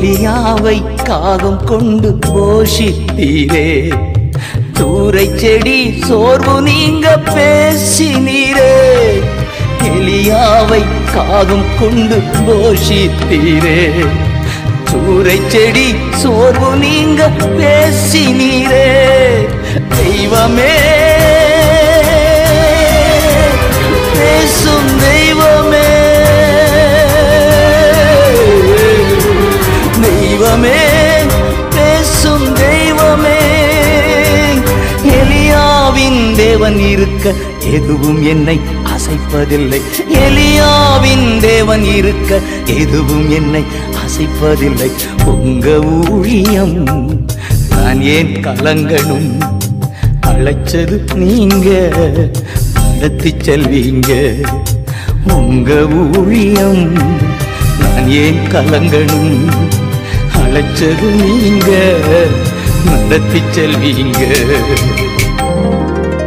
எலியாவை காகம் கொண்டு போஷித்தீரே, தூரை செடி சோர்வு நீங்க பேசினீரே. எலியாவை காகம் கொண்டு போஷித்தீரே, தூரை செடி சோர்வு நீங்க பேசினீரே. தெய்வமே, பேசும் தெய்வமே, தெய்வமே, பேசும் தெய்வமே. எலியாவின் தேவன் இருக்க எதுவும் என்னை அசைப்பதில்லை. எலியாவின் தேவன் இருக்க எதுவும் என்னை அசைப்பதில்லை. உங்க ஊழியம் நான் ஏன் கலங்கணும்? அழைச்சது நீங்க, நடத்தி செல்வீங்க. உங்க ஊழியம் நான் ஏன் கலங்கணும்? அழைச்சது நீங்க, நடத்தி செல்வீங்க.